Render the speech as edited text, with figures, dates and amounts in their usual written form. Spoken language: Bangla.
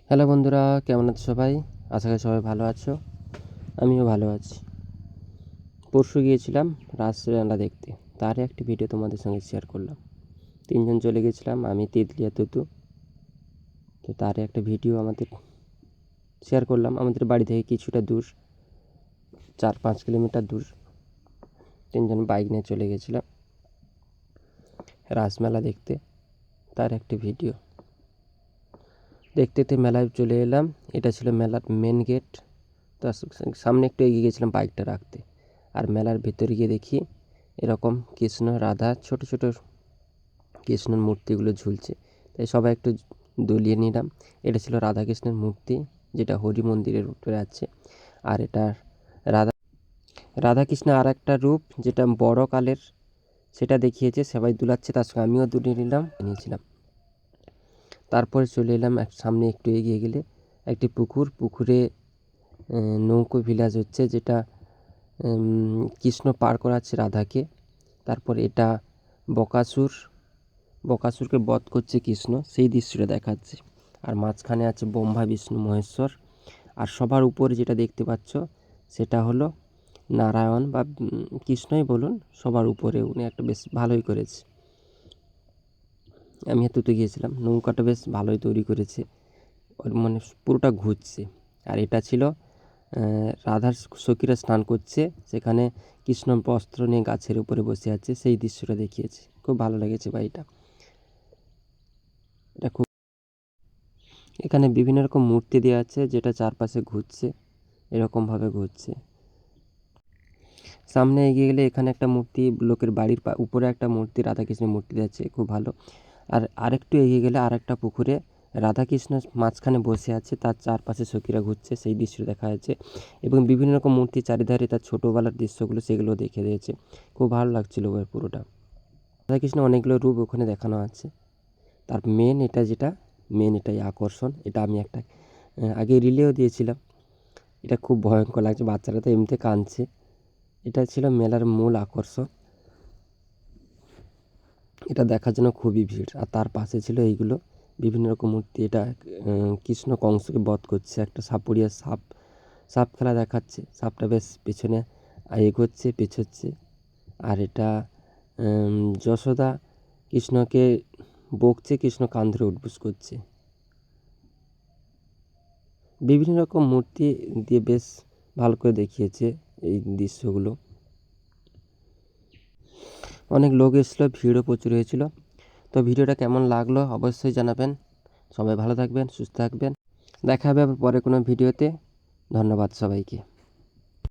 হ্যালো বন্ধুরা, কেমন আছো সবাই? আশা করি সবাই ভালো আছো। আমিও ভালো আছি। পরশু গিয়েছিলাম রাসমেলা দেখতে, তার একটি ভিডিও তোমাদের সঙ্গে শেয়ার করলাম। 3 জন চলে গেছিলাম, আমি, তিতলি আর তুতু। তো তার একটা ভিডিও আমাদের শেয়ার করলাম। আমাদের বাড়ি থেকে কিছুটা দূর, 4-5 কিলোমিটার দূর 3 জন বাইক নিয়ে চলে গেছিলাম রাসমেলা দেখতে। তার একটি ভিডিও দেখতে মেলায় চলে এলাম। এটা ছিল মেলার মেন গেট। তার সামনে একটু এগিয়ে গেছিলাম বাইকটা রাখতে। আর মেলার ভেতরে গিয়ে দেখি এরকম কৃষ্ণ রাধা ছোট ছোট কৃষ্ণর মূর্তিগুলো ঝুলছে, তাই সবাই একটু দলিয়ে নিলাম। এটা ছিল রাধাকৃষ্ণের মূর্তি, যেটা হরি মন্দিরের উপরে আছে। আর এটা রাধাকৃষ্ণের আর একটা রূপ, যেটা বড় কালের, সেটা দেখিয়েছে। সবাই দুলাচ্ছে, তার সঙ্গে আমিও দুলিয়ে নিয়েছিলাম। তারপরে চলে এলাম সামনে একটু এগিয়ে গেলে একটি পুকুরে নৌকো ভিলাজ হচ্ছে, যেটা কৃষ্ণ পার করাচ্ছে রাধাকে। তারপর এটা বকাসুরকে বধ করছে কৃষ্ণ, সেই দৃশ্যটা দেখাচ্ছে। আর মাঝখানে আছে ব্রহ্মা, বিষ্ণু, মহেশ্বর। আর সবার উপরে যেটা দেখতে পাচ্ছ সেটা হলো নারায়ণ বা কৃষ্ণই বলুন, সবার উপরে উনি একটা বেশ ভালোই করেছে। আমি তুতে গিয়েছিলাম, নৌকাটা বেশ ভালোই তৈরি করেছে, মানে পুরোটা ঘুরছে। আর এটা ছিল রাধার সখীরা স্নান করছে, সেখানে কৃষ্ণ বস্ত্র নিয়ে গাছের উপরে বসে আছে, সেই দৃশ্যটা দেখিয়েছে। খুব ভালো লেগেছে বাড়িটা। এটা খুব, এখানে বিভিন্ন রকম মূর্তি দেওয়া আছে, যেটা চারপাশে ঘুরছে, এরকমভাবে ঘুরছে। সামনে এগিয়ে গেলে এখানে একটা মূর্তি, লোকের বাড়ির উপরে একটা মূর্তি, রাধাকৃষ্ণের মূর্তি আছে, খুব ভালো। আর আরেকটু এগিয়ে গেলে আরেকটা পুকুরে রাধাকৃষ্ণ মাঝখানে বসে আছে, তার চারপাশে সখীরা ঘুরছে, সেই দৃশ্য দেখা যাচ্ছে। এবং বিভিন্ন রকম মূর্তি চারিধারে, তার ছোটোবেলার দৃশ্যগুলো সেগুলো দেখে দিয়েছে। খুব ভালো লাগছিল ওই পুরোটা। রাধাকৃষ্ণ অনেকগুলো রূপ ওখানে দেখানো আছে। তার মেন এটাই আকর্ষণ। এটা আমি একটা আগে রিলেও দিয়েছিলাম। এটা খুব ভয়ঙ্কর লাগছে, বাচ্চারা তো এমনিতে কাঁদছে। এটা ছিল মেলার মূল আকর্ষণ। এটা দেখার জন্য খুবই ভিড়। আর তার পাশে ছিল এইগুলো বিভিন্ন রকম মূর্তি। এটা কৃষ্ণ কংসকে বধ করছে, একটা সাপুরিয়া সাপ খেলা দেখাচ্ছে। সাপটা বেশ পেছনে এগোচ্ছে, পেছোচ্ছে। আর এটা যশোদা কৃষ্ণকে বকছে, কৃষ্ণ কান ধরে উঠবোস করছে। বিভিন্ন রকম মূর্তি দিয়ে বেশ ভালো করে দেখিয়েছে এই দৃশ্যগুলো। অনেক লোক এসেছিলো, ভিড়ও প্রচুর হয়েছিল। তো ভিডিওটা কেমন লাগলো অবশ্যই জানাবেন। সবাই ভালো থাকবেন, সুস্থ থাকবেন। দেখা হবে আবার পরে কোনো ভিডিওতে। ধন্যবাদ সবাইকে।